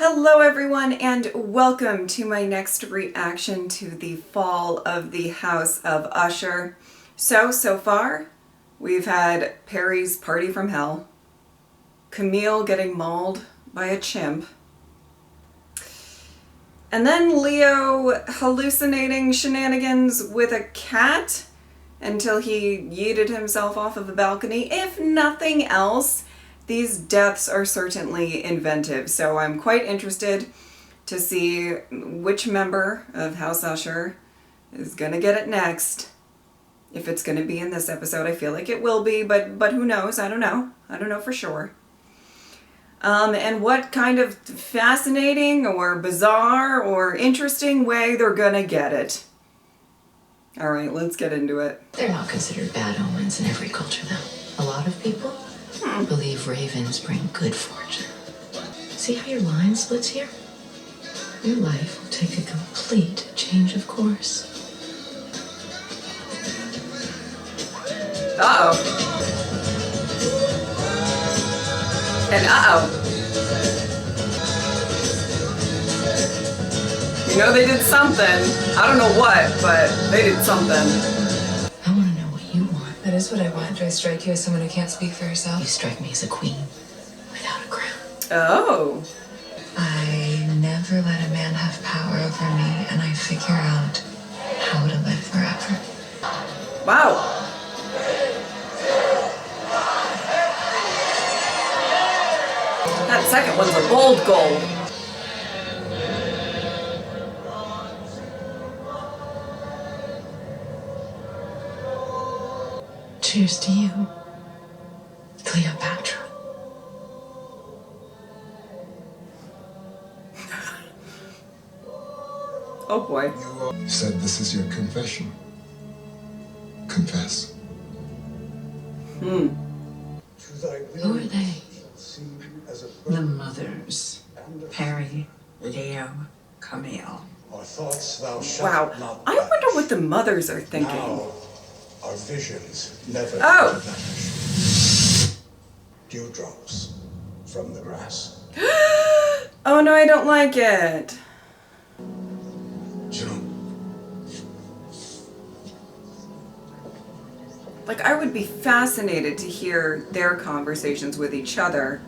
Hello everyone and welcome to my next reaction to the fall of the House of Usher. So far we've had Perry's party from hell, Camille getting mauled by a chimp, and then Leo hallucinating shenanigans with a cat until he yeeted himself off of a balcony. If nothing else, these deaths are certainly inventive, so I'm quite interested to see which member of House Usher is gonna get it next. If it's gonna be in this episode, I feel like it will be, but who knows? I don't know. I don't know for sure. And what kind of fascinating or bizarre or interesting way they're gonna get it. All right, let's get into it. They're not considered bad omens in every culture, though. A lot of people believe ravens bring good fortune. See how your line splits here? Your life will take a complete change of course. Uh-oh. And uh-oh. You know they did something. I don't know what, but they did something. I want to know what you want. That is what I want. Do I strike you as someone who can't speak for herself? You strike me as a queen without a crown. Oh. I never let a man have power over me, and I figure out how to live forever. Wow. That second one's a bold goal. Cheers to you, Cleopatra. Oh boy. You said this is your confession. Confess. Who are they? The mothers, Perry, Leo, Camille. Wow. I wonder what the mothers are thinking. Now, our visions never Oh. Dewdrops from the grass. Oh no, I don't like it. Like, I would be fascinated to hear their conversations with each other.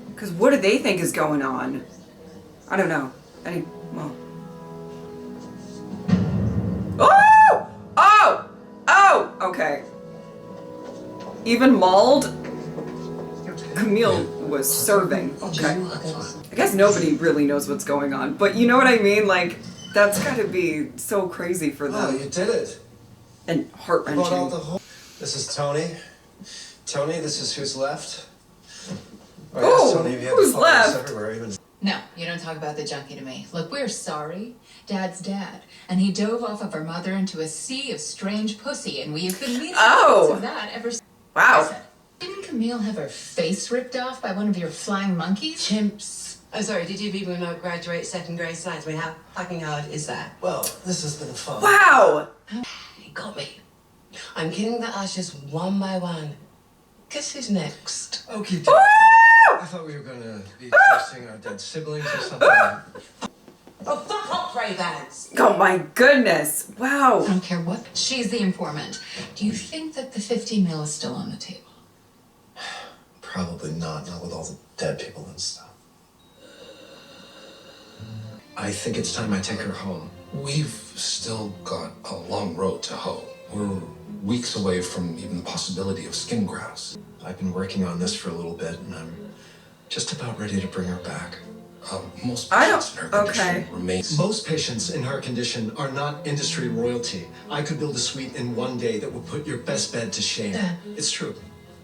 Because what do they think is going on? I don't know. Well. Oh! Oh! Oh! Okay. Even mauled? Camille was serving. Okay. I guess nobody really knows what's going on, but you know what I mean? Like, that's gotta be so crazy for them. Oh, you did it. And heart-wrenching. This is Tony. Tony, this is who's left. Oh, Tony, you who's left? everywhere, even. No, you don't talk about the junkie to me. Look, we're sorry. Dad's dad. And he dove off of our mother into a sea of strange pussy, and we have been meeting of that ever since. Wow. Didn't Camille have her face ripped off by one of your flying monkeys? Chimps. Oh, sorry, did you people not graduate second grade science? I mean, how fucking hard is that? Well, this has been fun. Wow. You got me. I'm killing the ushers one by one. Guess who's next? Okay, I thought we were gonna be testing our dead siblings or something. Oh, fuck off, Ray-Bans! Oh my goodness. Wow. I don't care what. She's the informant. Do you think that the 50 mil is still on the table? Probably not with all the dead people and stuff. I think it's time I take her home. We've still got a long road to hoe. We're weeks away from even the possibility of skin grafts. I've been working on this for a little bit, and I'm just about ready to bring her back. Most patients in her condition remain. Most patients in her condition are not industry royalty. I could build a suite in one day that would put your best bed to shame. It's true.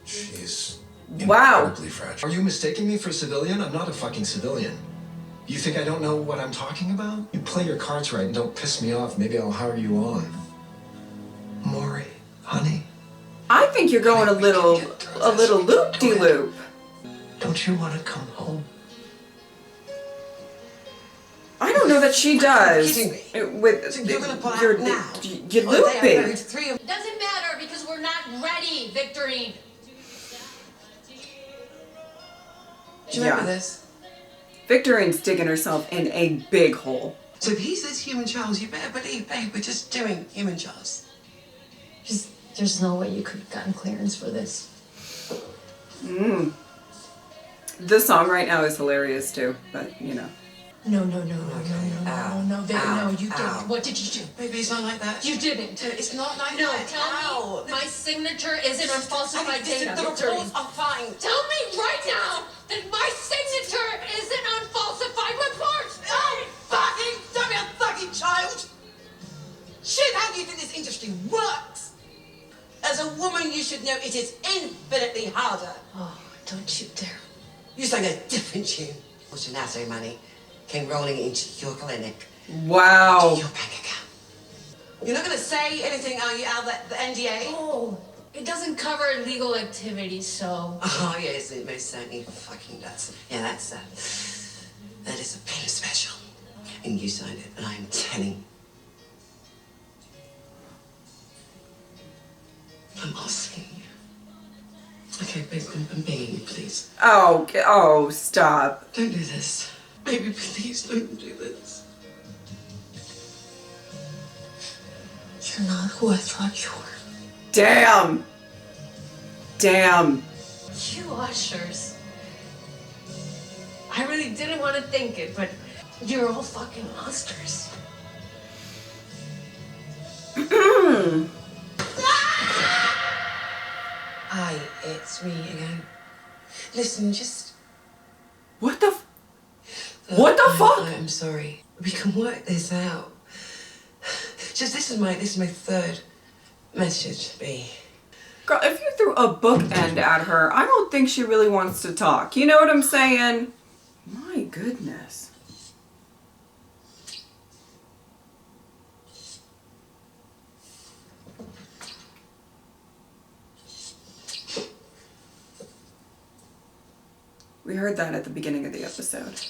She's Wow. incredibly fragile. Are you mistaking me for a civilian? I'm not a fucking civilian. You think I don't know what I'm talking about? You play your cards right and don't piss me off. Maybe I'll hire you on. Maury, honey. I think you're going a little loop-de-loop. Don't you want to come home? I don't know that she does. Kidding me? With So you're gonna pull out you're now? you're loopy. It doesn't matter because we're not ready, Victorine. Do you remember this? Victorine's digging herself in a big hole. So if he says human trials, you better believe, babe, we're just doing human trials. There's no way you could have gotten clearance for this. The song right now is hilarious too, but you know. No, Ow. you didn't. What did you do? Baby, it's not like that. You didn't. It's not like No, that. tell me my signature isn't on falsified data. The reports are fine. Tell me right now that my signature isn't on falsified reports. Oh, fucking, don't be a fucking child. Shit, how do you think this industry works? As a woman, you should know it is infinitely harder. Oh, don't you dare. You sang a different tune. What's your NASA money came rolling into your clinic. Wow. Your bank account. You're not going to say anything, are you, out of the NDA? Oh, it doesn't cover illegal activities, so. Oh, yes, it most certainly fucking does. Yeah, that is a pen special. And you signed it, and I'm telling. I'm asking you. Okay, babe, I'm begging you, please. Oh, stop. Don't do this. Baby, please don't do this. You're not who I thought you were. Damn. You ushers. I really didn't want to think it, but you're all fucking monsters. Hi, it's me again. Listen, just... What the fuck? I'm sorry. We can work this out. Just, this is my third message, B. Girl, if you threw a bookend at her, I don't think she really wants to talk. You know what I'm saying? My goodness. We heard that at the beginning of the episode.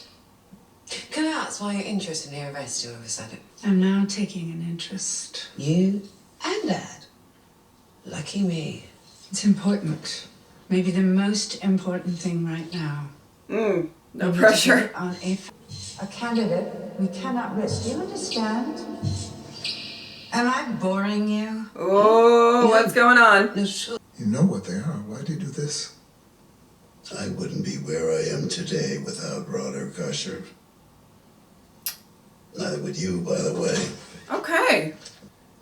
Can I ask why you're interested in the university all of a sudden? I'm now taking an interest. You and Dad. Lucky me. It's important. Maybe the most important thing right now. No pressure. On A candidate we cannot risk. Do you understand? Am I boring you? Oh, what's going on? No, sure. You know what they are. Why do you do this? I wouldn't be where I am today without Roderick Usher. Neither would you, by the way. Okay.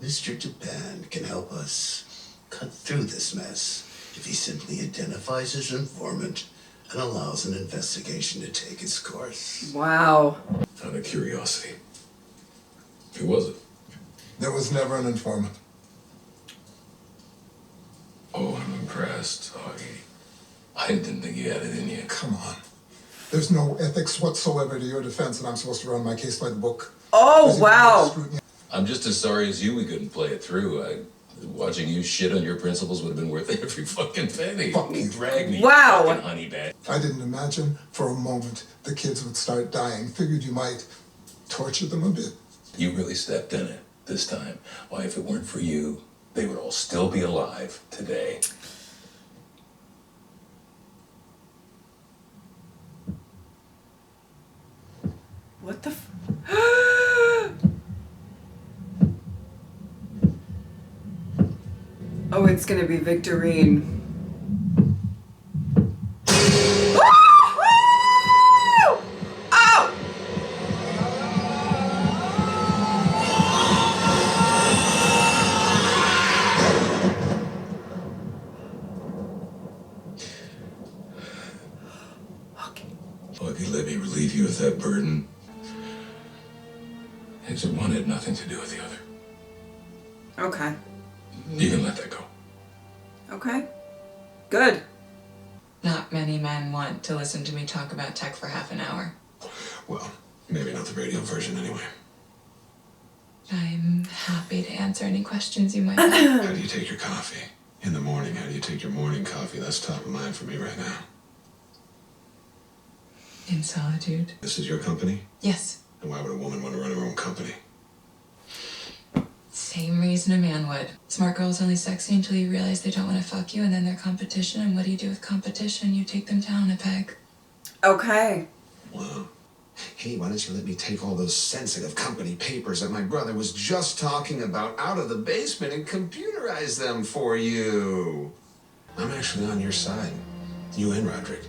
Mr. Japan can help us cut through this mess if he simply identifies his informant and allows an investigation to take its course. Wow. Out of curiosity, who was it? There was never an informant. Oh, I'm impressed, Augie. I didn't think you had it in you. Come on. There's no ethics whatsoever to your defense, and I'm supposed to run my case by the book. Oh, There's even wow. more scrutiny. I'm just as sorry as you we couldn't play it through. Watching you shit on your principles would have been worth every fucking penny. Fuck you. Drag me, Wow. fucking honey bag. I didn't imagine for a moment the kids would start dying. Figured you might torture them a bit. You really stepped in it this time. Why, if it weren't for you, they would all still be alive today. What the f- Oh, it's gonna be Victorine. Oh! Augie, let me relieve you of that burden. Exit one had nothing to do with the other. Okay. You can let that go. Okay. Good. Not many men want to listen to me talk about tech for half an hour. Well, maybe not the radio version anyway. I'm happy to answer any questions you might have. How do you take your coffee? In the morning, how do you take your morning coffee? That's top of mind for me right now. In solitude. This is your company? Yes. And why would a woman want to run her own company? Same reason a man would. Smart girls only sexy until you realize they don't want to fuck you, and then they're competition. And what do you do with competition? You take them down a peg. Okay. Wow. Hey, why don't you let me take all those sensitive company papers that my brother was just talking about out of the basement and computerize them for you? I'm actually on your side. You and Roderick.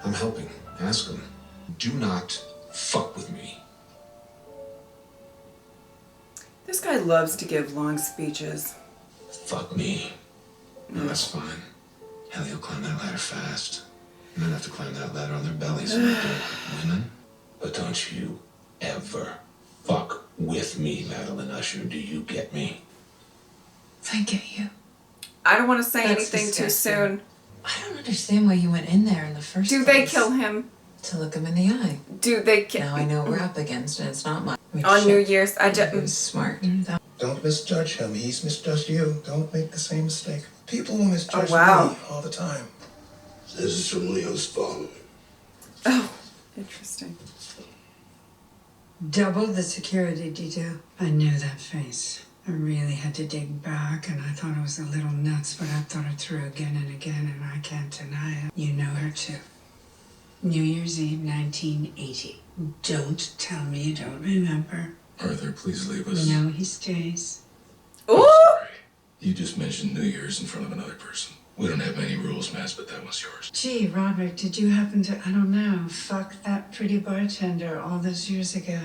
I'm helping. Ask him. Do not fuck with me. This guy loves to give long speeches. Fuck me. No, that's fine. Hell, you'll climb that ladder fast. Men have to climb that ladder on their bellies when they do it with women. But don't you ever fuck with me, Madeline Usher. Do you get me? I get you. I don't want to say That's anything too disgusting. soon. I don't understand why you went in there in the first Do place. they kill him? To look him in the eye. Do they kill? Now I know what we're up against, and it's not mine. On New Year's, I It was just. smart. Don't misjudge him. He's misjudged you. Don't make the same mistake. People will misjudge wow. me all the time. This is from Leo's phone. Oh, interesting. Double the security detail. I knew that face. I really had to dig back, and I thought it was a little nuts, but I thought it through again and again, and I can't deny it. You know her too. New Year's Eve, 1980. Don't tell me you don't remember. Arthur, please leave us. No, he stays. Ooh! You just mentioned New Year's in front of another person. We don't have many rules, Mass, but that was yours. Gee, Roderick, did you happen to, I don't know, fuck that pretty bartender all those years ago?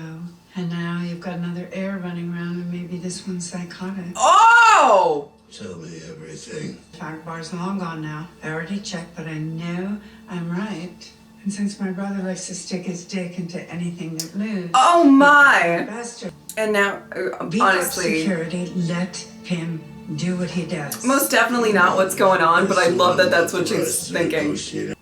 And now you've got another heir running around, and maybe this one's psychotic. Oh! Tell me everything. Fact bar's long gone now. I already checked, but I know I'm right. And since my brother likes to stick his dick into anything that moves... Oh my! Bastard. And now, Beat up honestly... security, let him do what he does. Most definitely not what's going on, but I love that that's what she's thinking.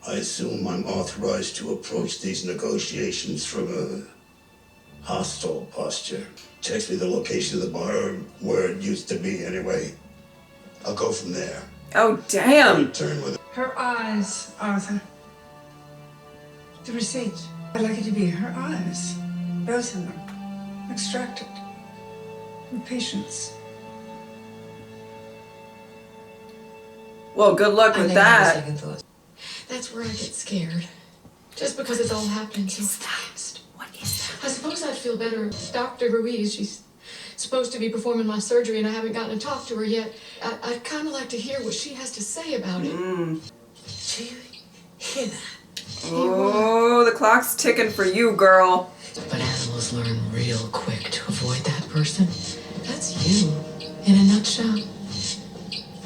I assume I'm authorized to approach these negotiations from a hostile posture. Text me the location of the bar, or where it used to be anyway. I'll go from there. Oh, damn! Return with Her eyes, Arthur. The receipt. I'd like it to be her eyes. Both of them. Extracted. With patience. Well, good luck with that. That's where I get scared. Just because it's all happening so fast. What is that? I suppose I'd feel better if Dr. Ruiz, she's supposed to be performing my surgery and I haven't gotten to talk to her yet. I'd kind of like to hear what she has to say about it. Do you hear that? Oh, the clock's ticking for you, girl. But animals learn real quick to avoid that person. That's you, in a nutshell.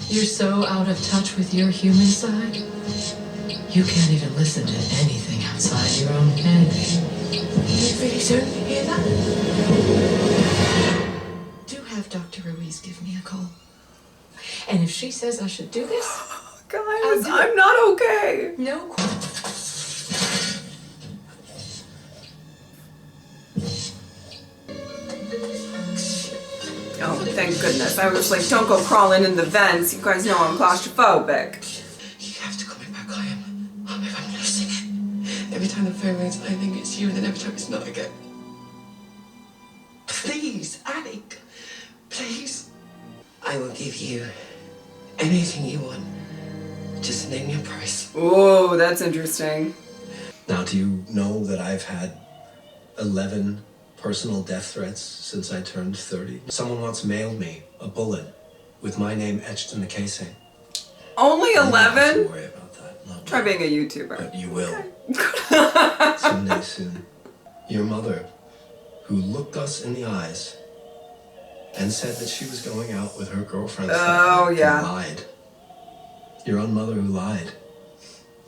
You're so out of touch with your human side, you can't even listen to anything outside your own head. You really don't hear that? Do have Dr. Ruiz give me a call. And if she says I should do this, guys, I'm not okay. No. Oh, thank goodness. I was like, don't go crawling in the vents. You guys know I'm claustrophobic. You have to call me back, I am. I'm losing it. Every time the phone rings, I think it's you, and then every time it's not again. Please, Alec. Please. I will give you anything you want. Just name your price. Oh, that's interesting. Now, do you know that I've had 11 personal death threats since I turned 30? Someone once mailed me a bullet with my name etched in the casing. Only You don't have to 11? worry about that. Not Try being a YouTuber. But you will. Someday soon. Your mother, who looked us in the eyes and said that she was going out with her girlfriends. Oh, yeah. And lied. Your own mother who lied.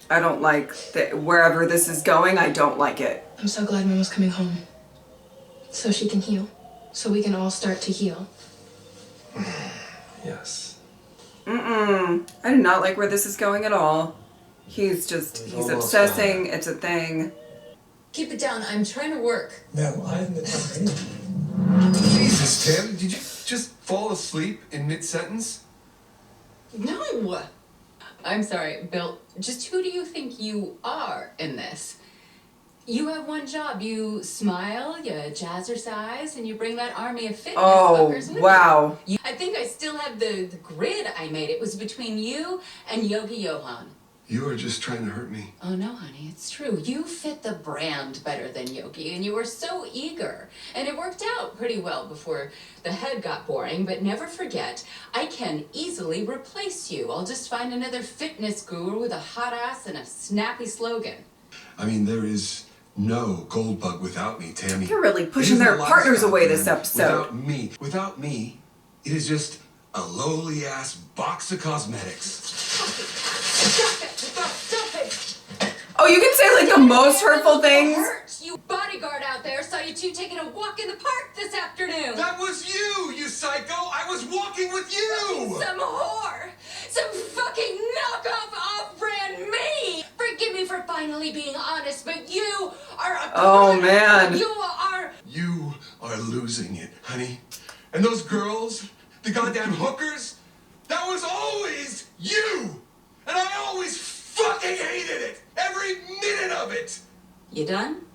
I don't like wherever this is going, I don't like it. I'm so glad Mama's coming home. So she can heal. So we can all start to heal. Yes. I do not like where this is going at all. He's almost obsessing, it's a thing. Keep it down. I'm trying to work. No, I haven't been Jesus, Tim, did you just fall asleep in mid-sentence? No! I'm sorry, Bill. Just who do you think you are in this? You have one job. You smile, you jazzercise, and you bring that army of fitness fuckers with wow. you. I think I still have the grid I made. It was between you and Yogi Johan. You are just trying to hurt me. Oh no, honey, it's true. You fit the brand better than Yogi, and you were so eager. And it worked out pretty well before the head got boring, but never forget, I can easily replace you. I'll just find another fitness guru with a hot ass and a snappy slogan. I mean, there is no gold bug without me, Tammy. They're really pushing their partners away this episode. Without me, it is just a lowly ass box of cosmetics. Stop it! Stop it! Oh, you can say like the most hurtful things. You bodyguard out there saw you two taking a walk in the park this afternoon. That was you, you psycho! I was walking with you! Some whore! Some fucking knockoff off-brand me! Forgive me for finally being honest, but you are a Oh man. You are losing it, honey. And those girls, the goddamn hookers, that was always you! And I always fucking hated it! Every minute of it! You done?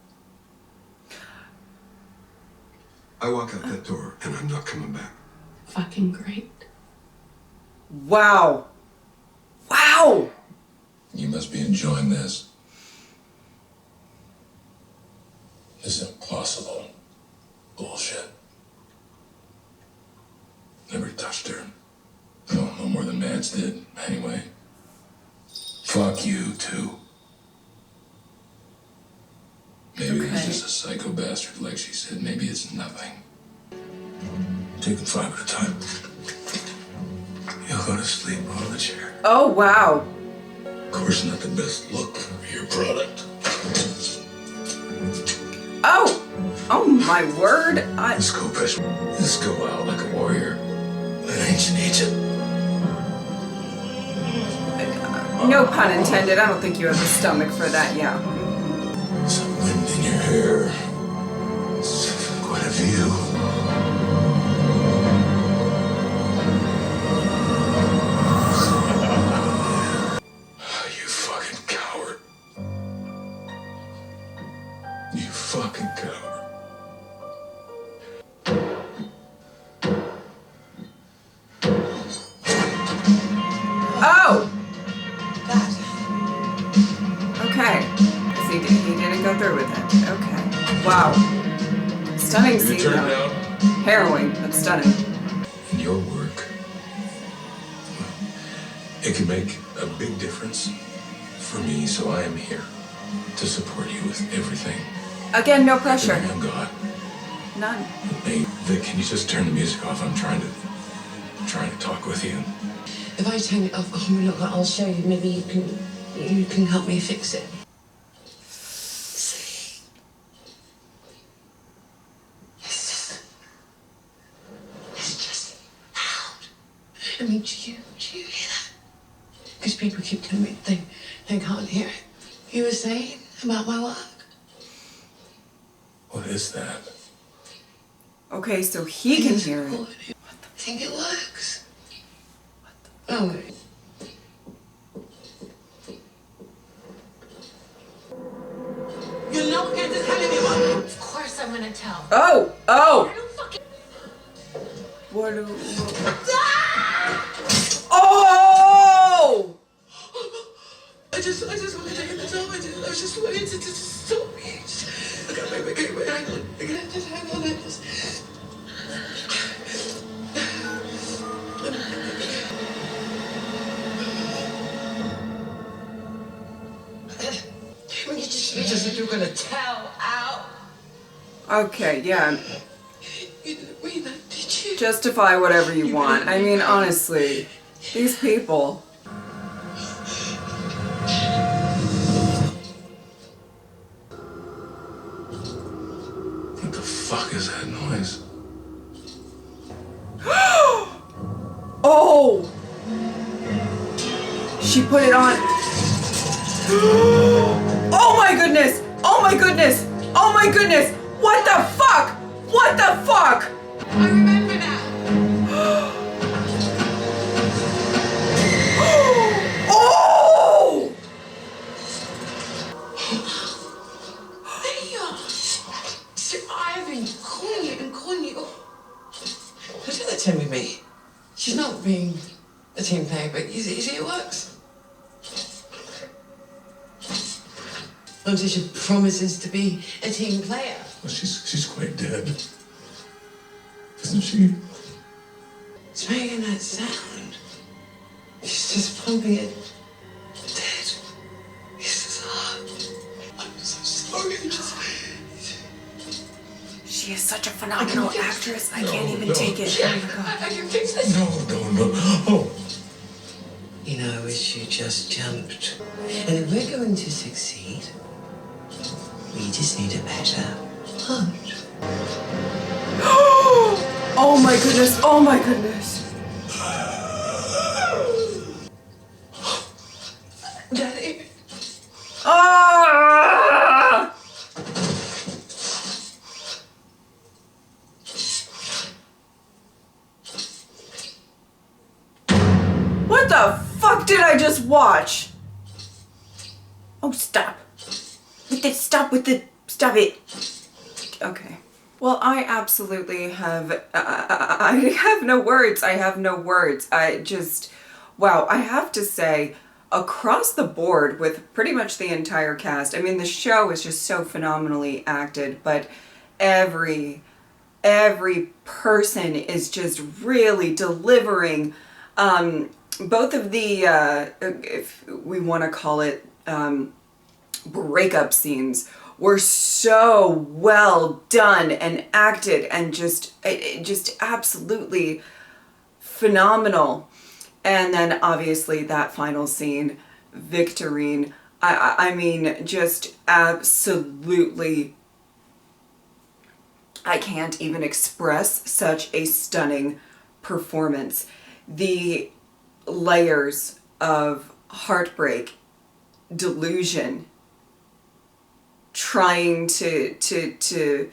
I walk out that door and I'm not coming back. Fucking great. Wow. Wow. You must be enjoying this. This impossible bullshit. Never touched her. No more than Mads did, anyway. Fuck you, too. Maybe he's just a psycho bastard, like she said. Maybe it's nothing. Take them 5 at a time. You'll go to sleep on the chair. Oh wow. Of course, not the best look for your product. Oh. Oh my word. Let's go, Pesh. Let's go out like a warrior. An ancient Egypt. No pun intended. I don't think you have the stomach for that. Yeah. Some wind in your hair. Quite a view. You fucking coward. You fucking coward. Oh. Okay. He didn't go through with it. Okay. Wow. Stunning scene though. Harrowing, but stunning. In your work, it can make a big difference for me, so I am here to support you with everything. Again, no pressure. Everything I've got. None. Hey, Vic, can you just turn the music off? I'm trying to talk with you. If I turn it off, oh, look, I'll show you. Maybe you can help me fix it. See? It's just out. I mean, do you hear that? Because people keep telling me they can't hear it. You were saying about my work? What is that? Okay, so he can hear it. I think it works. Oh. You're not going to tell anyone. Of course I'm going to tell. Oh! Oh! I don't fucking... What do... Oh! I just wanted to get this off. I just wanted to stop me. Okay, hang on. Just hang on. You just said you were gonna tell out. Okay, yeah. You didn't mean that, did you? Justify whatever you want. I mean, honestly, these people. What the fuck is that noise? Oh! She put it on. Oh my goodness! Oh my goodness! Oh my goodness! What the fuck? What the fuck? I remember now. Oh! There you are. So I've been calling you. Who's in the team with me? She's not being a team player, but you see it works. Letitia promises to be a team player. Well, she's quite dead. Isn't she? It's making that sound. She's just pumping it. Dead. This is hard. I'm so sorry. She is such a phenomenal actress. I can't even take it. Oh my God. I can fix this. No. Oh. You know, I wish you just jumped. And if we're going to succeed, we just need a better heart. Oh my goodness. Oh my goodness. Daddy. Ah! What the fuck did I just watch? Oh, stop. Stop it. Okay. Well, I absolutely have, I have no words. I just, wow, I have to say, across the board with pretty much the entire cast, I mean, the show is just so phenomenally acted, but every person is just really delivering, both of the, if we want to call it, breakup scenes were so well done and acted and just absolutely phenomenal. And then obviously that final scene, Victorine, I mean, just absolutely, I can't even express such a stunning performance. The layers of heartbreak, delusion, trying to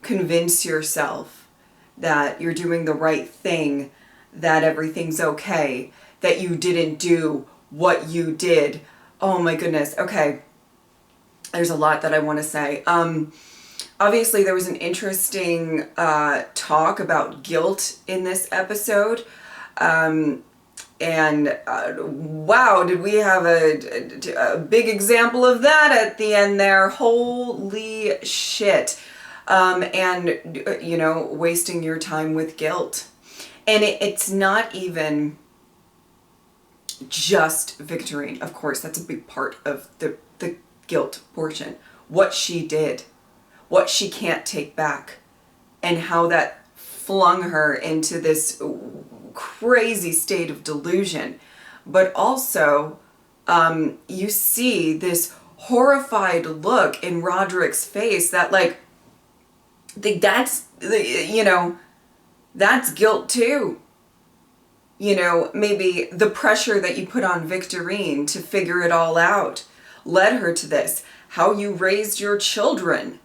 convince yourself that you're doing the right thing, that everything's okay, that you didn't do what you did. Oh my goodness. Okay. There's a lot that I want to say. Obviously there was an interesting talk about guilt in this episode. And wow, did we have a big example of that at the end there. Holy shit. And, you know, wasting your time with guilt. And it's not even just Victorine. Of course, that's a big part of the guilt portion. What she did, what she can't take back, and how that flung her into this crazy state of delusion. But also, you see this horrified look in Roderick's face that, like, that's, you know, that's guilt too. You know, maybe the pressure that you put on Victorine to figure it all out led her to this. How you raised your children,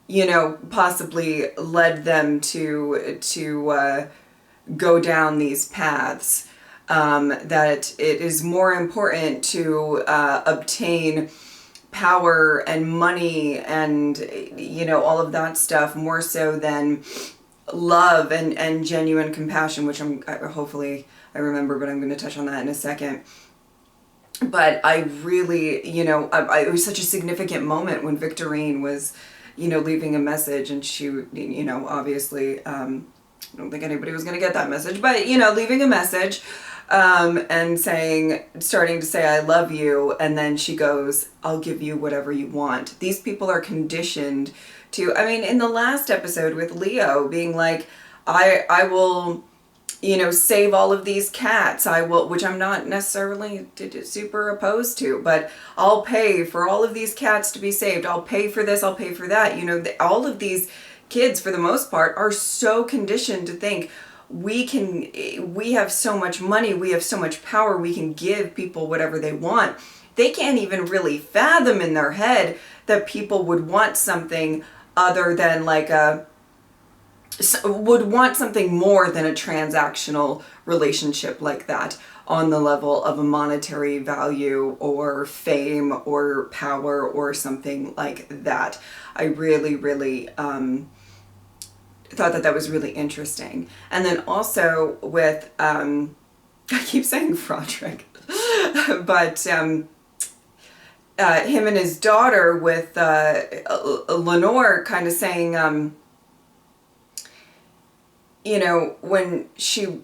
you know, possibly led them to go down these paths. That it is more important to obtain power and money and, you know, all of that stuff more so than love and genuine compassion, which hopefully I remember, but I'm going to touch on that in a second. But I really, you know, it was such a significant moment when Victorine was, you know, leaving a message, and she, you know, obviously, I don't think anybody was going to get that message, but, you know, leaving a message, and starting to say, I love you. And then she goes, I'll give you whatever you want. These people are conditioned to, I mean, in the last episode with Leo being like, I will, you know, save all of these cats. I will, which I'm not necessarily super opposed to, but I'll pay for all of these cats to be saved. I'll pay for this. I'll pay for that. You know, all of these kids, for the most part, are so conditioned to think we have so much money, we have so much power, we can give people whatever they want. They can't even really fathom in their head that people would want something other than like would want something more than a transactional relationship like that on the level of a monetary value or fame or power or something like that. I really, really thought that was really interesting. And then also with, I keep saying Froderick, but him and his daughter with Lenore kind of saying, you know, when she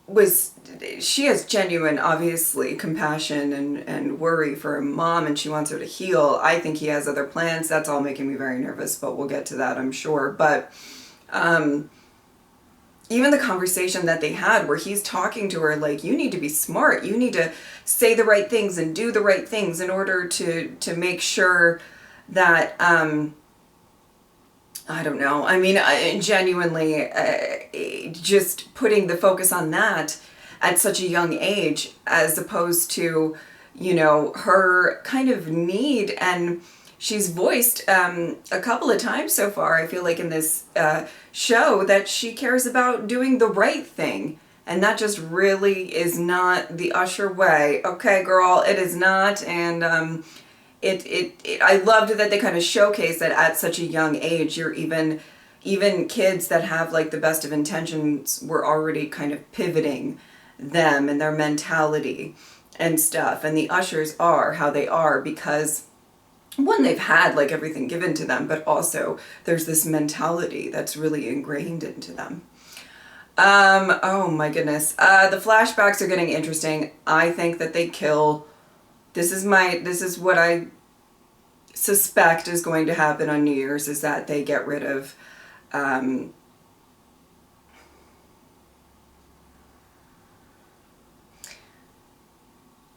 has genuine, obviously, compassion and worry for her mom, and she wants her to heal. I think he has other plans. That's all making me very nervous, but we'll get to that, I'm sure. But even the conversation that they had where he's talking to her like, you need to be smart. You need to say the right things and do the right things in order to make sure that, I don't know. I mean, genuinely, just putting the focus on that at such a young age, as opposed to, you know, her kind of need. And she's voiced a couple of times so far, I feel like, in this show, that she cares about doing the right thing. And that just really is not the Usher way. Okay, girl, it is not. And I loved that they kind of showcase that at such a young age, you're even kids that have like the best of intentions, were already kind of pivoting them and their mentality and stuff. And the Ushers are how they are because, one, they've had like everything given to them, but also there's this mentality that's really ingrained into them. Oh my goodness. The flashbacks are getting interesting. I think that they kill. This is what I suspect is going to happen on New Year's, is that they get rid of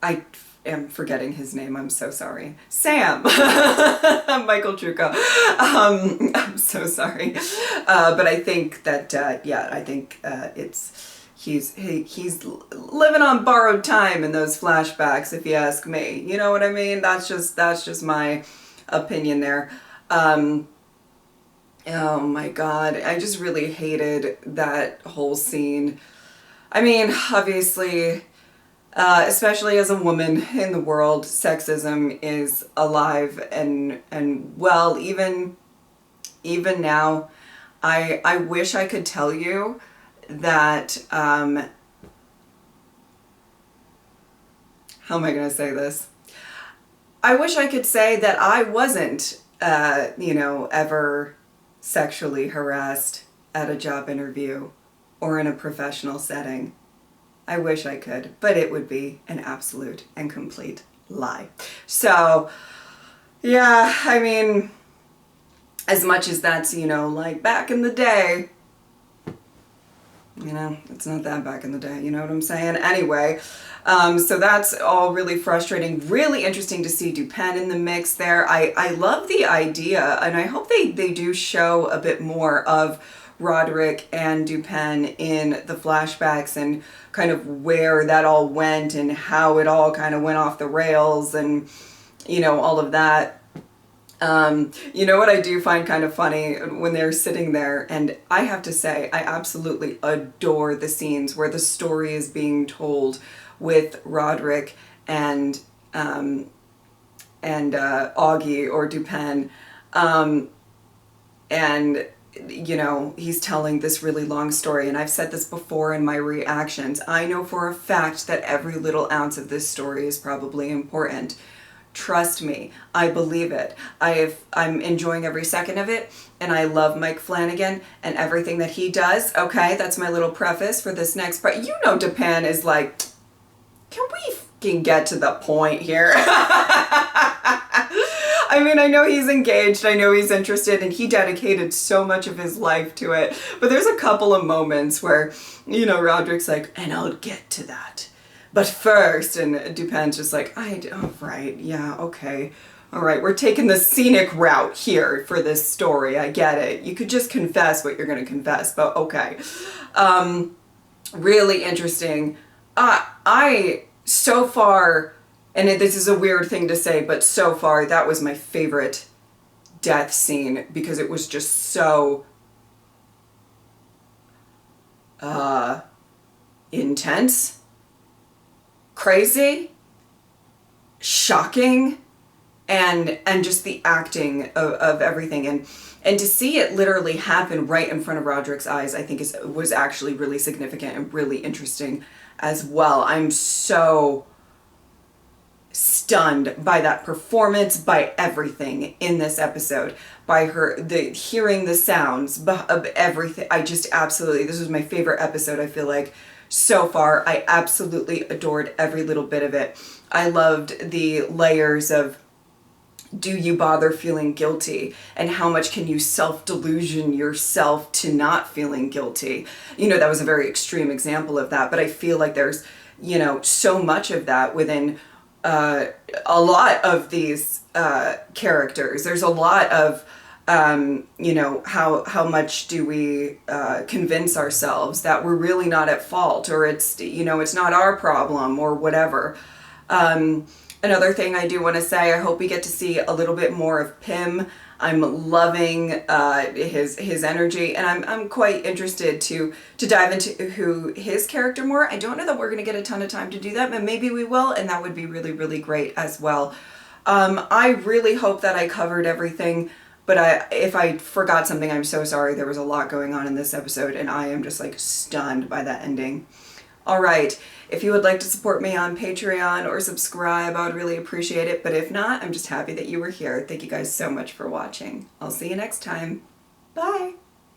I am forgetting his name. I'm so sorry. Sam. Michael Trucco. I'm so sorry. But I think that, I think he's living on borrowed time in those flashbacks, if you ask me. You know what I mean? That's just my opinion there. Oh my God. I just really hated that whole scene. I mean, obviously, especially as a woman in the world, sexism is alive and well, even now. I wish I could tell you that, how am I going to say this? I wish I could say that I wasn't, ever sexually harassed at a job interview or in a professional setting. I wish I could, but it would be an absolute and complete lie. So, yeah, I mean, as much as that's, like back in the day, it's not that back in the day, you know what I'm saying? Anyway, so that's all really frustrating. Really interesting to see Dupin in the mix there. I love the idea, and I hope they do show a bit more of Roderick and Dupin in the flashbacks and kind of where that all went and how it all kind of went off the rails and, all of that. What I do find kind of funny when they're sitting there, and I have to say, I absolutely adore the scenes where the story is being told with Roderick and Augie or Dupin, and he's telling this really long story, and I've said this before in my reactions. I know for a fact that every little ounce of this story is probably important. Trust me, I believe it. I'm enjoying every second of it, and I love Mike Flanagan and everything that he does. Okay, that's my little preface for this next part. Dupin is like, can we fucking get to the point here? I mean, I know he's engaged, I know he's interested, and he dedicated so much of his life to it. But there's a couple of moments where, Roderick's like, and I'll get to that. But first, and Dupin's just like, right, yeah, okay. All right, we're taking the scenic route here for this story. I get it. You could just confess what you're going to confess, but okay. Really interesting. So far, and this is a weird thing to say, but so far, that was my favorite death scene because it was just so intense, crazy, shocking, and just the acting of everything. And to see it literally happen right in front of Roderick's eyes, I think was actually really significant and really interesting as well. I'm so stunned by that performance, by everything in this episode, by hearing the sounds of everything. I just absolutely, this was my favorite episode, I feel like, so far. I absolutely adored every little bit of it. I loved the layers of, do you bother feeling guilty, and how much can you self-delusion yourself to not feeling guilty? You know, that was a very extreme example of that, but I feel like there's, you know, so much of that within a lot of these characters. There's a lot of, you know, how much do we convince ourselves that we're really not at fault, or it's, you know, it's not our problem, or whatever. Another thing I do want to say, I hope we get to see a little bit more of Pym. I'm loving his energy, and I'm quite interested to dive into his character more. I don't know that we're going to get a ton of time to do that, but maybe we will, and that would be really, really great as well. I really hope that I covered everything, but if I forgot something, I'm so sorry. There was a lot going on in this episode, and I am just like stunned by that ending. All right, if you would like to support me on Patreon or subscribe, I would really appreciate it. But if not, I'm just happy that you were here. Thank you guys so much for watching. I'll see you next time. Bye.